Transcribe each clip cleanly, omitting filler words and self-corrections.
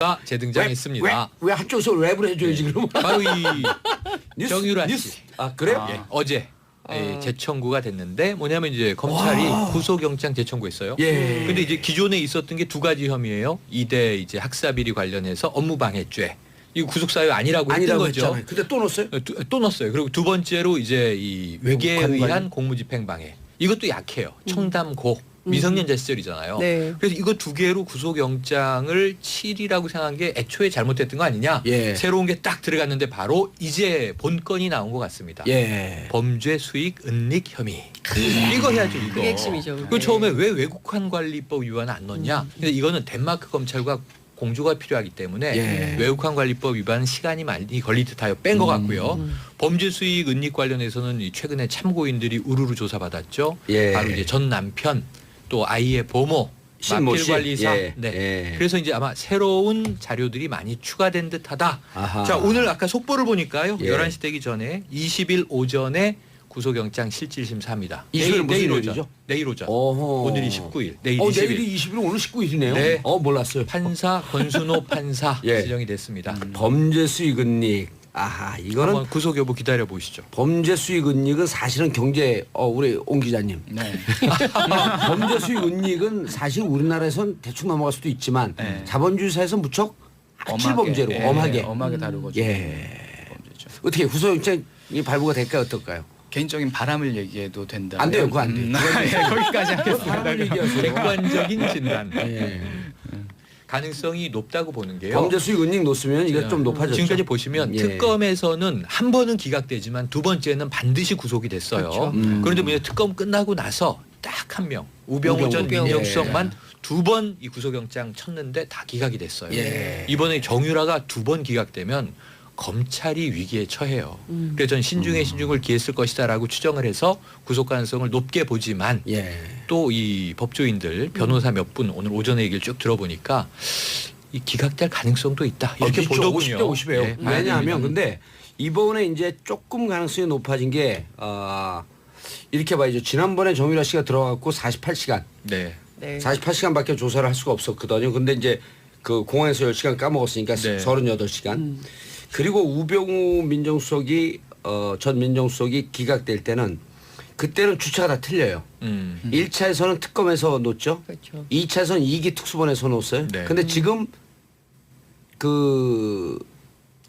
가 재등장했습니다. 왜 한쪽에서 랩을 해줘야지 그러면? 바로 이 정유라 씨. 뉴스. 아 그래요? 예, 어제 재청구가 됐는데 뭐냐면 이제 검찰이 구속영장 재청구했어요. 예. 근데 이제 기존에 있었던 게 두 가지 혐의예요. 이대 이제 학사비리 관련해서 업무방해죄. 이거 구속사유 아니라고 했던 거죠. 했잖아요. 근데 또 넣었어요? 또 넣었어요. 그리고 두 번째로 이제 이 외계에 관관. 의한 공무집행방해. 이것도 약해요. 청담고 미성년자 시절이잖아요. 네. 그래서 이거 두 개로 구속영장을 칠이라고 생각한 게 애초에 잘못됐던 거 아니냐. 예. 새로운 게 딱 들어갔는데 바로 이제 본건이 나온 것 같습니다. 예. 범죄 수익 은닉 혐의. 이거 해야죠. 이거. 그게 핵심이죠. 그 처음에 왜 외국환 관리법 위반을 안 넣냐. 근데 이거는 덴마크 검찰과 공조가 필요하기 때문에 예. 외국환 관리법 위반은 시간이 많이 걸릴 듯하여 뺀 것 같고요. 범죄 수익 은닉 관련해서는 이 최근에 참고인들이 우르르 조사받았죠. 예. 바로 이제 전 남편 또 아이의 보모 신모 마필 씨. 관리사. 예. 네. 예. 그래서 이제 아마 새로운 자료들이 많이 추가된 듯하다. 아하. 자, 오늘 아까 속보를 보니까요. 예. 11시 되기 전에 20일 오전에 구속영장 실질심사합니다. 20일 무슨 내일 요일이죠? 오전. 내일 오전. 어허. 오늘이 19일. 내일 20일. 내일이 20일 오늘 19일이네요. 네. 몰랐어요. 판사 권순호 판사 예. 지정이 됐습니다. 범죄 수익 은닉. 아하 이거는 한번 구속 여부 기다려 보시죠. 범죄 수익 은닉은 사실은 경제 우리 옹 기자님. 네. 범죄 수익 은닉은 사실 우리나라에선 대충 넘어갈 수도 있지만 네. 자본주의사에서 무척 악질범죄로 예, 엄하게. 엄하게 다루고 예. 범죄죠. 어떻게 구속영장이 발부가 될까요? 어떨까요? 개인적인 바람을 얘기해도 된다. 안 돼요. 그거 안 돼요. 거기까지 하겠습니다. 사람을 얘기하세요. 객관적인 진단. 예. 가능성이 높다고 보는 게요. 범죄 수익 은닉 놓으면 이게 좀 높아졌죠. 지금까지 보시면 예. 특검에서는 한 번은 기각되지만 두 번째는 반드시 구속이 됐어요. 그렇죠. 그런데 뭐냐 특검 끝나고 나서 딱 한 명 우병우 전 우병우. 민정수석만 두 번 이 구속영장 쳤는데 다 기각이 됐어요. 예. 이번에 정유라가 두 번 기각되면 검찰이 위기에 처해요. 그래서 저는 신중에 신중을 기했을 것이다라고 추정을 해서 구속 가능성을 높게 보지만 예. 또 이 법조인들 변호사 몇 분 오늘 오전에 얘기를 쭉 들어보니까 이 기각될 가능성도 있다 이렇게 있죠. 보더군요. 50대 50이에요. 예, 왜냐하면 봐야 됩니다. 근데 이번에 이제 조금 가능성이 높아진 게 이렇게 봐야죠. 지난번에 정유라 씨가 들어갔고 48시간, 네. 네. 48시간밖에 조사를 할 수가 없었거든요. 근데 이제 그 공항에서 10시간 까먹었으니까 네. 38시간. 그리고 우병우 민정수석이 전 민정수석이 기각될 때는 그때는 주차가 다 틀려요. 1차에서는 특검에서 놓죠. 그렇죠. 2차에서는 2기 특수본에서 놓았어요. 네. 근데 지금 그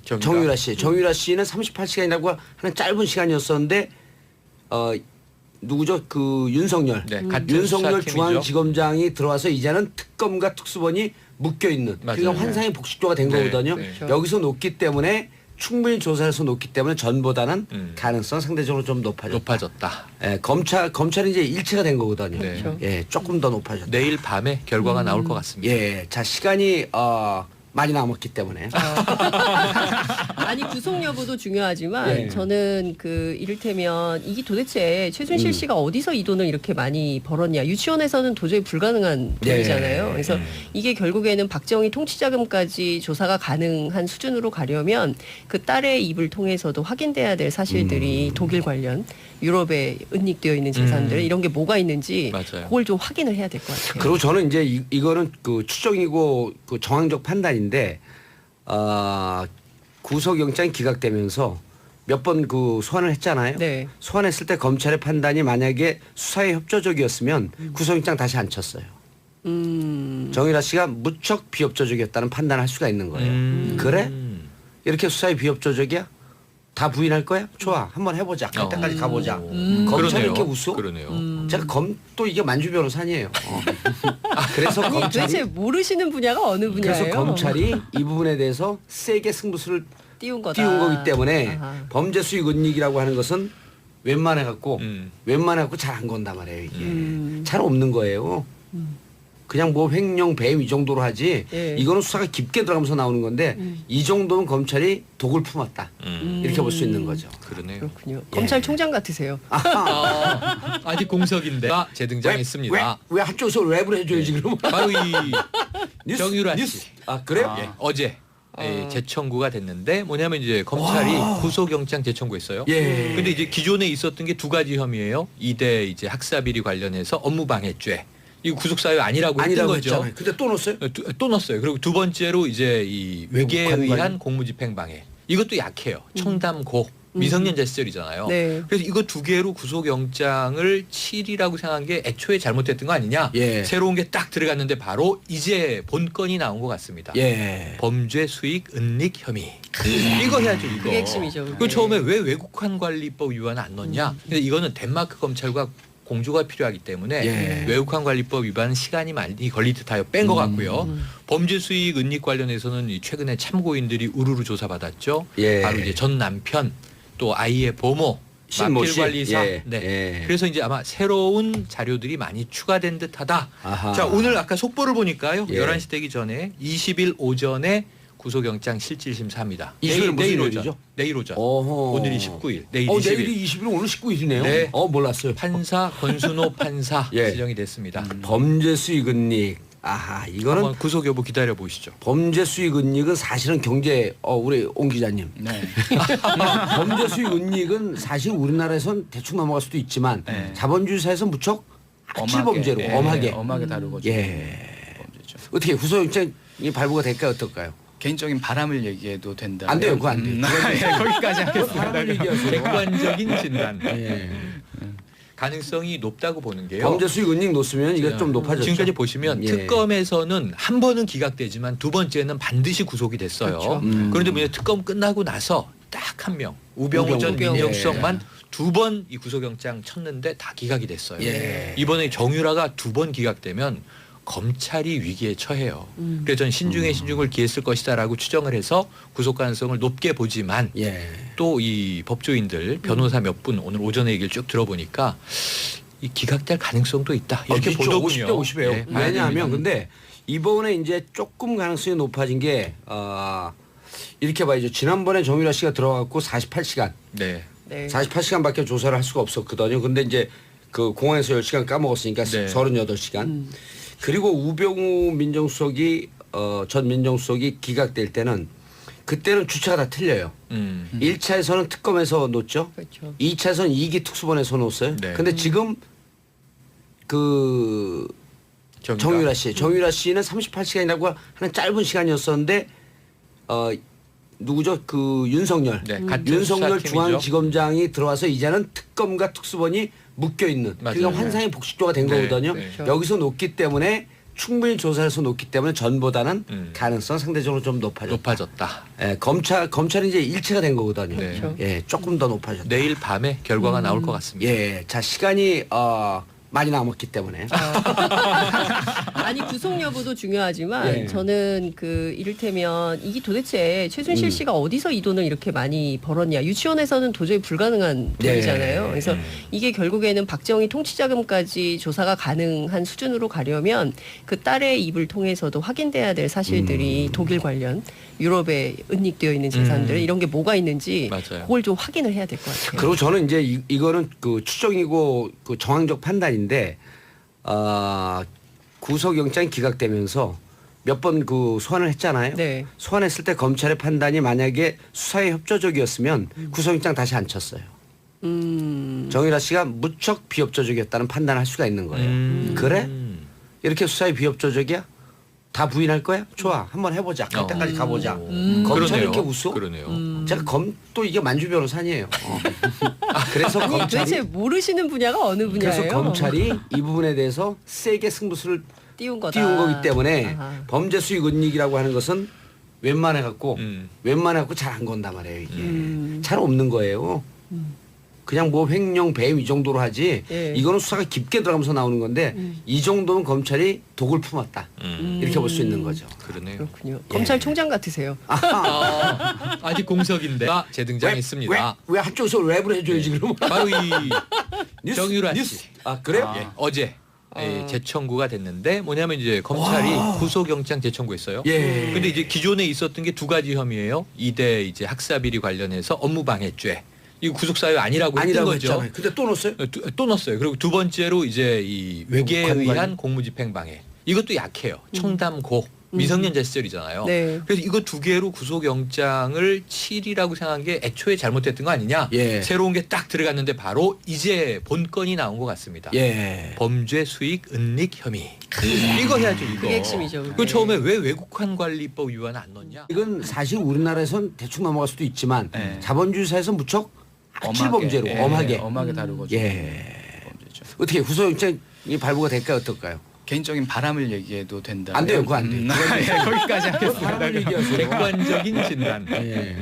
정유라 씨는 38시간이라고 하는 짧은 시간이었었는데 누구죠? 그 윤석열. 네, 같은 윤석열 수사팀이죠. 중앙지검장이 들어와서 이제는 특검과 특수본이 묶여 있는 맞아요. 그러니까 환상의 복식조가 된 네, 거거든요. 네. 여기서 놓기 때문에 충분히 조사해서 놓기 때문에 전보다는 가능성 상대적으로 좀 높아졌다. 높아졌다. 예, 검찰이 이제 일체가 된 거거든요. 네. 그렇죠. 예, 조금 더 높아졌다. 내일 밤에 결과가 나올 것 같습니다. 예, 자 시간이 많이 남았기 때문에 아니 구속 여부도 중요하지만 예. 저는 그 이를테면 이게 도대체 최순실 씨가 어디서 이 돈을 이렇게 많이 벌었냐. 유치원에서는 도저히 불가능한 예. 돈이잖아요. 그래서 이게 결국에는 박정희 통치자금까지 조사가 가능한 수준으로 가려면 그 딸의 입을 통해서도 확인돼야 될 사실들이 독일 관련 유럽에 은닉되어 있는 재산들 이런 게 뭐가 있는지 맞아요. 그걸 좀 확인을 해야 될 것 같아요. 그리고 저는 이제 이거는 그 추정이고 그 정황적 판단인데 구속영장이 기각되면서 몇 번 그 소환을 했잖아요. 네. 소환했을 때 검찰의 판단이 만약에 수사에 협조적이었으면 구속영장 다시 안 쳤어요. 정유라 씨가 무척 비협조적이었다는 판단을 할 수가 있는 거예요. 그래? 이렇게 수사에 비협조적이야? 다 부인할 거야? 좋아. 한번 해보자. 갈 때까지 가보자. 검찰이 그러네요. 이렇게 웃어? 그러네요. 제가 또 이게 만주 변호사니에요. 그래서 아니 도대체 검찰이 모르시는 분야가 어느 분야예요? 그래서 검찰이 이 부분에 대해서 세게 승부수를 띄운 거다. 띄운 거기 때문에 아하. 범죄 수익 은닉이라고 하는 것은 웬만해 갖고 잘 안 건단 말이에요. 이게 잘 없는 거예요. 그냥 뭐 횡령 배임 이 정도로 하지 예. 이거는 수사가 깊게 들어가면서 나오는 건데 이 정도면 검찰이 독을 품었다 이렇게 볼 수 있는 거죠. 그러네요. 그렇군요. 검찰총장 같으세요. 아직 공석인데 재등장했습니다. 왜 한쪽에서 랩을 해줘야지 그러면? 바로 이 정유라 뉴스. 씨. 그래요? 예, 어제 재청구가 됐는데 뭐냐면 이제 검찰이 구속영장 재청구했어요. 예. 근데 이제 기존에 있었던 게 두 가지 혐의예요. 이대 이제 학사비리 관련해서 업무방해죄. 이거 구속사유 아니라고 했던 아니라고 거죠. 했잖아요. 근데 또 넣었어요? 또 넣었어요. 그리고 두 번째로 이제 이 외계에 외국관 의한 관련? 공무집행방해. 이것도 약해요. 청담고 미성년자 시절이잖아요. 네. 그래서 이거 두 개로 구속영장을 7이라고 생각한 게 애초에 잘못됐던 거 아니냐. 예. 새로운 게 딱 들어갔는데 바로 이제 본건이 나온 것 같습니다. 예. 범죄 수익 은닉 혐의. 이거 해야죠. 이거. 그게 핵심이죠. 그게. 그 처음에 왜 외국환 관리법 위반을 안 넣냐. 근데 이거는 덴마크 검찰과 공조가 필요하기 때문에 예. 외국환 관리법 위반은 시간이 많이 걸릴 듯하여 뺀 것 같고요. 범죄 수익 은닉 관련해서는 이 최근에 참고인들이 우르르 조사받았죠. 예. 바로 이제 전 남편 또 아이의 보모 신모 마필 씨. 관리사. 예. 네. 예. 그래서 이제 아마 새로운 자료들이 많이 추가된 듯하다. 아하. 자, 오늘 아까 속보를 보니까요. 예. 11시 되기 전에 20일 오전에 구속영장 실질심사합니다. 20일 무슨 내일 요일이죠? 오전. 내일 오전. 어허. 오늘이 19일. 내일이 20일. 내일이 20일 오늘 19일이네요. 네. 몰랐어요. 판사 권순호 판사 예. 지정이 됐습니다. 범죄 수익 은닉. 아하, 이거는 한번 구속 여부 기다려 보시죠. 범죄 수익 은닉은 사실은 경제 우리 옹 기자님. 네. 범죄 수익 은닉은 사실 우리나라에선 대충 넘어갈 수도 있지만 네. 자본주의사에선 무척 악질범죄로 예, 엄하게. 엄하게 다루고 예. 범죄죠. 어떻게 구속영장이 발부가 될까요? 어떨까요? 개인적인 바람을 얘기해도 된다. 안 돼요. 그거 안 돼요. 거기까지 하겠습니다. 사람을 얘기하세요. 객관적인 진단. 예. 가능성이 높다고 보는 게요. 범죄 수익 은닉 놓으면 이게 좀 높아졌죠. 지금까지 보시면 예. 특검에서는 한 번은 기각되지만 두 번째는 반드시 구속이 됐어요. 그렇죠. 그런데 뭐냐 특검 끝나고 나서 딱 한 명 우병우 전 우병우. 민정수석만 두 번 이 구속영장 쳤는데 다 기각이 됐어요. 예. 이번에 정유라가 두 번 기각되면 검찰이 위기에 처해요. 그래서 전 신중에 신중을 기했을 것이다라고 추정을 해서 구속 가능성을 높게 보지만 예. 또 이 법조인들 변호사 몇 분 오늘 오전에 얘기를 쭉 들어보니까 이 기각될 가능성도 있다. 이렇게 있죠. 보더군요. 50대 50이에요. 네, 봐야 왜냐하면 됩니다. 근데 이번에 이제 조금 가능성이 높아진 게 이렇게 봐야죠. 지난번에 정유라 씨가 들어갔고 48시간, 네. 네. 48시간밖에 조사를 할 수가 없었거든요. 근데 이제 그 공항에서 10시간 까먹었으니까 네. 38시간. 그리고 우병우 민정수석이 전 민정수석이 기각될 때는 그때는 주체가 다 틀려요. 1차에서는 특검에서 놓죠. 그렇죠. 2차에서는 2기 특수본에서 놓았어요. 네. 근데 지금 그 정유라 씨는 38시간이라고 하는 짧은 시간이었었는데 누구죠? 그 윤석열. 네, 같은 윤석열 수사팀이죠. 중앙지검장이 들어와서 이제는 특검과 특수본이 묶여 있는. 맞아요. 그러니까 환상의 복식조가 된 네, 거거든요. 네. 여기서 놓기 때문에 충분히 조사해서 놓기 때문에 전보다는 가능성 상대적으로 좀 높아졌다. 높아졌다. 예, 검찰이 이제 일체가 된 거거든요. 네. 그렇죠. 예, 조금 더 높아졌다. 내일 밤에 결과가 나올 것 같습니다. 예, 자 시간이 많이 남았기 때문에 아니 구속 여부도 중요하지만 예. 저는 그 이를테면 이게 도대체 최순실 씨가 어디서 이 돈을 이렇게 많이 벌었냐 유치원에서는 도저히 불가능한 예. 돈이잖아요. 그래서 이게 결국에는 박정희 통치자금까지 조사가 가능한 수준으로 가려면 그 딸의 입을 통해서도 확인돼야 될 사실들이 독일 관련 유럽에 은닉되어 있는 재산들 이런 게 뭐가 있는지 맞아요. 그걸 좀 확인을 해야 될 것 같아요. 그리고 저는 이제 이거는 그 추정이고 그 정황적 판단인데 구속영장이 기각되면서 몇 번 그 소환을 했잖아요. 네. 소환했을 때 검찰의 판단이 만약에 수사에 협조적이었으면 구속영장 다시 안 쳤어요. 정유라 씨가 무척 비협조적이었다는 판단을 할 수가 있는 거예요. 그래? 이렇게 수사에 비협조적이야? 다 부인할 거야? 좋아. 한번 해보자. 갈 때까지 가보자. 검찰이 그러네요. 이렇게 웃어? 그러네요. 제가 또 이게 만주 변호사니에요. 그래서 아니 도대체 검찰이 모르시는 분야가 어느 분야예요? 그래서 검찰이 이 부분에 대해서 세게 승부수를 띄운 거다. 띄운 거기 때문에 아하. 범죄 수익 은닉이라고 하는 것은 웬만해 갖고 잘 안 건단 말이에요. 이게 잘 없는 거예요. 그냥 뭐 횡령 배임 이 정도로 하지 예. 이거는 수사가 깊게 들어가면서 나오는 건데 이 정도면 검찰이 독을 품었다 이렇게 볼 수 있는 거죠. 그러네요. 그렇군요. 검찰총장 같으세요. 아직 공석인데 재등장했습니다. 왜 한쪽에서 랩을 해줘야지 그러면 바로 이 뉴스, 정유라 뉴스. 씨. 아 그래요? 예, 어제 재청구가 됐는데 뭐냐면 이제 검찰이 구속영장 재청구했어요. 예. 근데 이제 기존에 있었던 게 두 가지 혐의예요. 이대 이제 학사비리 관련해서 업무방해죄. 이거 구속사유 아니라고 했던 아니라고 거죠. 했잖아요. 근데 또 넣었어요? 또 넣었어요. 그리고 두 번째로 이제 이 외계에 외국관 의한 관련? 공무집행방해. 이것도 약해요. 청담고 미성년자 시절이잖아요. 네. 그래서 이거 두 개로 구속영장을 7이라고 생각한 게 애초에 잘못됐던 거 아니냐. 예. 새로운 게 딱 들어갔는데 바로 이제 본건이 나온 것 같습니다. 예. 범죄 수익 은닉 혐의. 이거 해야죠. 이거. 그게 핵심이죠. 그 그게. 처음에 왜 외국환 관리법 위반 안 넣냐. 이건 사실 우리나라에선 대충 넘어갈 수도 있지만 네. 자본주의사에서 무척 악질 엄하게, 범죄로 예, 엄하게. 엄하게 다루고 범죄죠. 어떻게 구속영장이 발부가 될까요? 어떨까요? 개인적인 바람을 얘기해도 된다. 안 돼요. 그거 안 돼요. 거기까지 하겠습니다. 바람을 얘기하세요. 객관적인 진단. 예.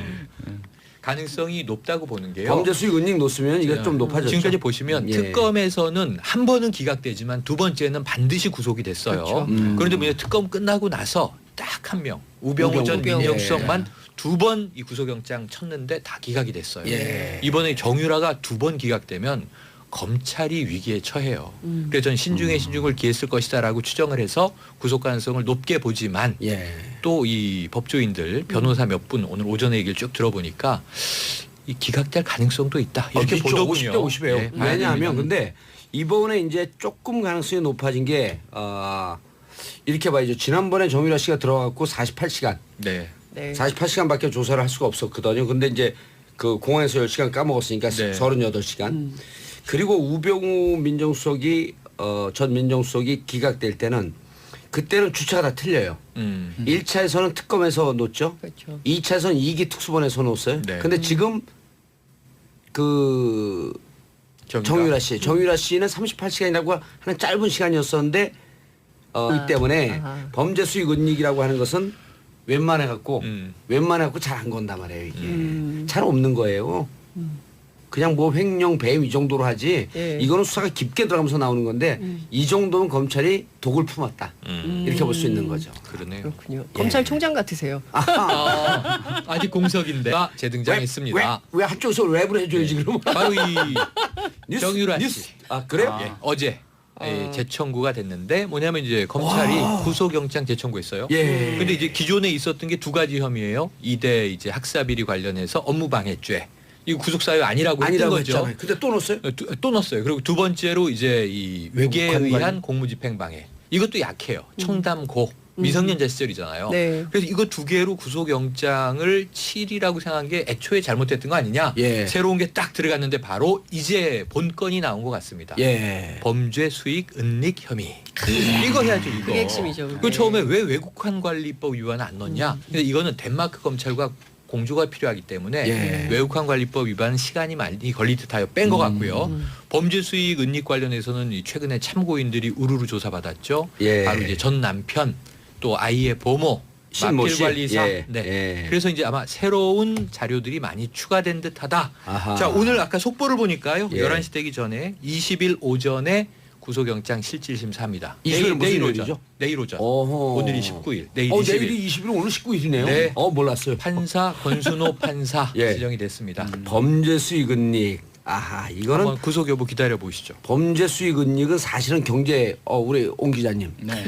가능성이 높다고 보는 게요. 범죄 수익 은닉 놓으면 이게 좀 높아졌죠. 지금까지 보시면 예. 특검에서는 한 번은 기각되지만 두 번째는 반드시 구속이 됐어요. 그렇죠. 그런데 뭐냐 특검 끝나고 나서 딱 한 명 우병우 전 우병우. 민정수석만 두 번 이 구속영장 쳤는데 다 기각이 됐어요. 예. 이번에 정유라가 두 번 기각되면 검찰이 위기에 처해요. 그래서 저는 신중에 신중을 기했을 것이다라고 추정을 해서 구속 가능성을 높게 보지만 예. 또 이 법조인들 변호사 몇 분 오늘 오전에 얘기를 쭉 들어보니까 이 기각될 가능성도 있다 이렇게 보더군요. 50대 50이에요. 예, 봐야 왜냐하면 됩니다. 근데 이번에 이제 조금 가능성이 높아진 게 이렇게 봐야죠. 지난번에 정유라 씨가 들어갔고 48시간, 네. 네. 48시간밖에 조사를 할 수가 없었거든요. 근데 이제 그 공항에서 10시간 까먹었으니까 네. 38시간. 그리고 우병우 민정수석이 전 민정수석이 기각될 때는 그때는 주체가 다 틀려요. 1차에서는 특검에서 놓죠. 그렇죠. 2차에서는 2기 특수본에서 놓았어요. 네. 근데 지금 그 정유라 씨는 38시간이라고 하는 짧은 시간이었었는데 이 때문에 아하. 범죄 수익 은닉이라고 하는 것은 웬만해 갖고 잘 안 건단 말이에요. 이게 잘 없는 거예요. 그냥 뭐 횡령 배임 이 정도로 하지 예. 이거는 수사가 깊게 들어가면서 나오는 건데 이 정도면 검찰이 독을 품었다 이렇게 볼 수 있는 거죠. 그러네요. 그렇군요. 검찰총장 같으세요. 아직 공석인데 재등장했습니다. 왜 한쪽에서 랩을 해줘야지 그러면? 바로 이 뉴스, 정유라 뉴스. 씨. 아 그래요? 예, 어제 재청구가 됐는데 뭐냐면 이제 검찰이 구속영장 재청구했어요. 예. 근데 이제 기존에 있었던 게 두 가지 혐의예요. 이대 이제 학사비리 관련해서 업무방해죄. 이거 구속사유 아니라고 했던 아니라고 거죠. 했잖아요. 근데 또 넣었어요? 또 넣었어요. 그리고 두 번째로 이제 이 외계에 외국관 의한 관련? 공무집행방해. 이것도 약해요. 청담고 미성년자 시절이잖아요. 네. 그래서 이거 두 개로 구속영장을 7이라고 생각한 게 애초에 잘못됐던 거 아니냐. 예. 새로운 게 딱 들어갔는데 바로 이제 본건이 나온 것 같습니다. 예. 범죄 수익 은닉 혐의. 이거 해야죠. 이거. 그게 핵심이죠. 그 그게. 처음에 왜 외국환 관리법 위반 안 넣냐. 근데 이거는 덴마크 검찰과 공조가 필요하기 때문에 예. 외국환 관리법 위반 시간이 많이 걸릴 듯하여 뺀 것 같고요. 범죄 수익 은닉 관련해서는 이 최근에 참고인들이 우르르 조사받았죠. 예. 바로 이제 전 남편 또 아이의 보모 신모 씨. 마필관리사. 예. 네. 예. 그래서 이제 아마 새로운 자료들이 많이 추가된 듯하다. 아하. 자 오늘 아까 속보를 보니까요. 예. 11시 되기 전에 20일 오전에 구속영장 실질심사합니다. 20일 무슨 내일 요일이죠? 오전. 내일 오전. 어허. 오늘이 19일. 내일 20일. 내일이 20일 오늘 19일이네요. 네. 몰랐어요. 판사 권순호 판사 예. 지정이 됐습니다. 범죄 수익 은닉. 아하 이거는 한번 구속 여부 기다려 보시죠. 범죄 수익 은닉은 사실은 경제 우리 옹 기자님. 네.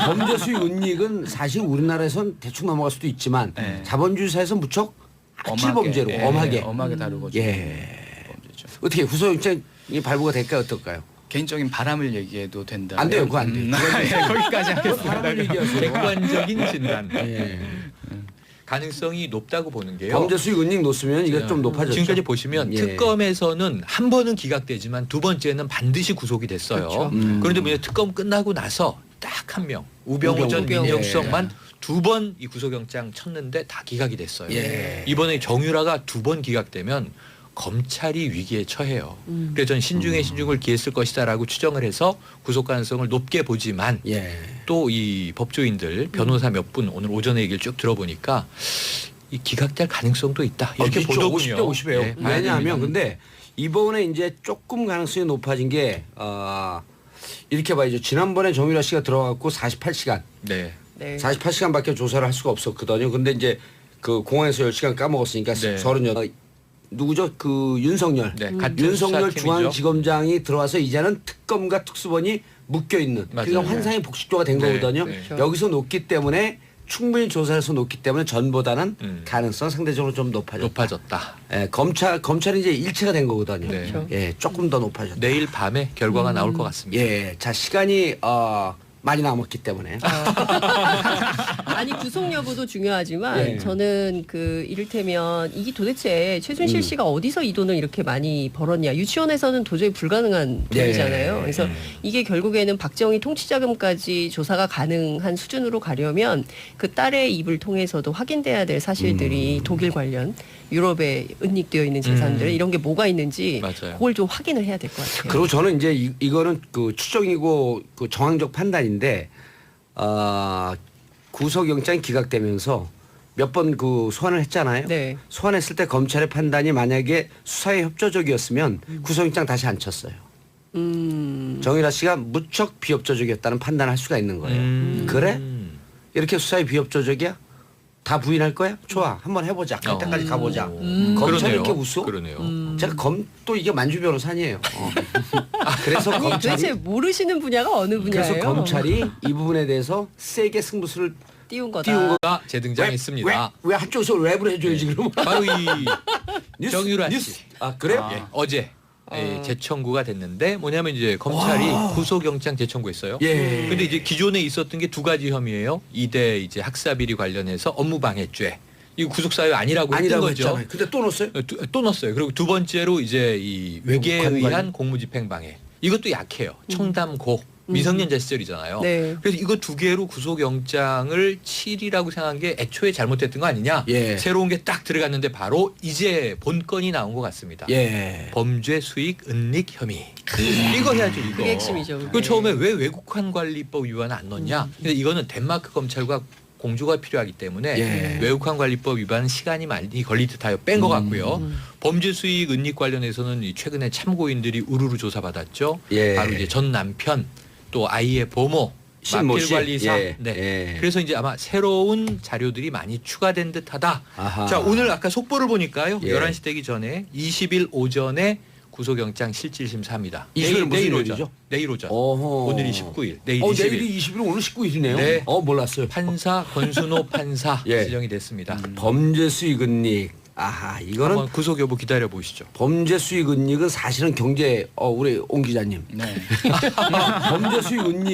범죄 수익 은닉은 사실 우리나라에선 대충 넘어갈 수도 있지만 네. 자본주의사에서 무척 악질 범죄로 예, 엄하게. 엄하게 다루고 범죄죠. 어떻게 구속영장이 발부가 될까요? 어떨까요? 개인적인 바람을 얘기해도 된다. 안 돼요. 그거 안 돼요. 거기까지 하겠습니다. 바람을 얘기하세요. 객관적인 진단. 예. 가능성이 높다고 보는 게요. 범죄 수익 은닉 놓으면 이게 좀 높아졌죠. 지금까지 보시면 예. 특검에서는 한 번은 기각되지만 두 번째는 반드시 구속이 됐어요. 그렇죠. 그런데 뭐냐 특검 끝나고 나서 딱 한 명 우병우 전 우병우. 민정수석만 두 번 이 구속영장 쳤는데 다 기각이 됐어요. 예. 이번에 정유라가 두 번 기각되면 검찰이 위기에 처해요. 그래서 저는 신중에 신중을 기했을 것이다라고 추정을 해서 구속 가능성을 높게 보지만 예. 또 이 법조인들 변호사 몇 분 오늘 오전에 얘기를 쭉 들어보니까 이 기각될 가능성도 있다 이렇게 보더군요. 50대 50이에요. 예, 봐야 왜냐하면 됩니다. 근데 이번에 이제 조금 가능성이 높아진 게 이렇게 봐야죠. 지난번에 정유라 씨가 들어갔고 48시간, 네. 네. 48시간밖에 조사를 할 수가 없었거든요. 근데 이제 그 공항에서 10시간 까먹었으니까 네. 38. 누구죠? 그 윤석열. 네, 같은 윤석열 수사팀이죠. 중앙지검장이 들어와서 이제는 특검과 특수본이 묶여 있는 그러니까 맞아요. 환상의 복식조가 된 네, 거거든요. 네. 여기서 놓기 때문에 충분히 조사해서 놓기 때문에 전보다는 가능성 상대적으로 좀 높아졌다. 높아졌다. 예, 검찰이 이제 일체가 된 거거든요. 네. 예, 조금 더 높아졌다. 내일 밤에 결과가 나올 것 같습니다. 예, 자 시간이 많이 남았기 때문에. 아니 구속 여부도 중요하지만 예. 저는 그 이를테면 이게 도대체 최순실 씨가 어디서 이 돈을 이렇게 많이 벌었냐 유치원에서는 도저히 불가능한 예. 돈이잖아요. 그래서 이게 결국에는 박정희 통치자금까지 조사가 가능한 수준으로 가려면 그 딸의 입을 통해서도 확인돼야 될 사실들이 독일 관련 유럽에 은닉되어 있는 재산들 이런 게 뭐가 있는지 맞아요. 그걸 좀 확인을 해야 될 것 같아요. 그리고 저는 이제 이거는 그 추정이고 그 정황적 판단인데 구속영장이 기각되면서 몇 번 그 소환을 했잖아요. 네. 소환했을 때 검찰의 판단이 만약에 수사에 협조적이었으면 구속영장 다시 안 쳤어요. 정유라 씨가 무척 비협조적이었다는 판단을 할 수가 있는 거예요. 그래? 이렇게 수사에 비협조적이야? 다 부인할 거야? 좋아. 한번 해보자. 갈 때까지 가보자. 검찰이 그러네요. 이렇게 웃어? 그러네요. 제가 또 이게 만주 변호사니에요. 그래서 아니 도대체 검찰이 모르시는 분야가 어느 분야예요? 그래서 검찰이 이 부분에 대해서 세게 승부수를 띄운 거다. 띄운 거. 가 재등장했습니다. 왜 한쪽에서 랩을 해줘야지 그러면? 바로 이 뉴스, 정유라 뉴스. 씨. 아 그래요? 예, 어제 재청구가 됐는데 뭐냐면 이제 검찰이 구속영장 재청구했어요. 예. 근데 이제 기존에 있었던 게 두 가지 혐의예요. 이대 이제 학사비리 관련해서 업무방해죄. 이거 구속사유 아니라고 했던 아니라고 거죠. 했잖아요. 근데 또 넣었어요? 또 넣었어요. 그리고 두 번째로 이제 이 외계에 외국한 의한 공무집행방해. 이것도 약해요. 청담고 미성년자 시절이잖아요. 네. 그래서 이거 두 개로 구속영장을 칠이라고 생각한 게 애초에 잘못됐던 거 아니냐. 예. 새로운 게 딱 들어갔는데 바로 이제 본건이 나온 것 같습니다. 예. 범죄 수익 은닉 혐의. 이거 해야죠. 이거. 그게 핵심이죠, 그게. 그 처음에 왜 외국환 관리법 위반 안 넣냐. 근데 이거는 덴마크 검찰과 공조가 필요하기 때문에 예. 외국환 관리법 위반은 시간이 많이 걸릴 듯하여 뺀 것 같고요. 범죄 수익 은닉 관련해서는 이 최근에 참고인들이 우르르 조사받았죠. 예. 바로 이제 전 남편 또 아이의 보모 신모 마필 씨. 관리사. 예. 네. 예. 그래서 이제 아마 새로운 자료들이 많이 추가된 듯하다. 아하. 자 오늘 아까 속보를 보니까요. 예. 11시 되기 전에 20일 오전에 구속영장 실질심사합니다. 20일 무슨 내일 요일이죠? 오전. 내일 오전. 어허. 오늘이 19일. 내일 20일. 내일이 20일 오늘 19일이네요. 네. 몰랐어요. 판사 권순호 판사 예. 지정이 됐습니다. 범죄 수익 은닉. 아하 이거는 한번 구속 여부 기다려 보시죠. 범죄 수익 은닉은 사실은 경제 우리 옹 기자님 네. 범죄 수익 은닉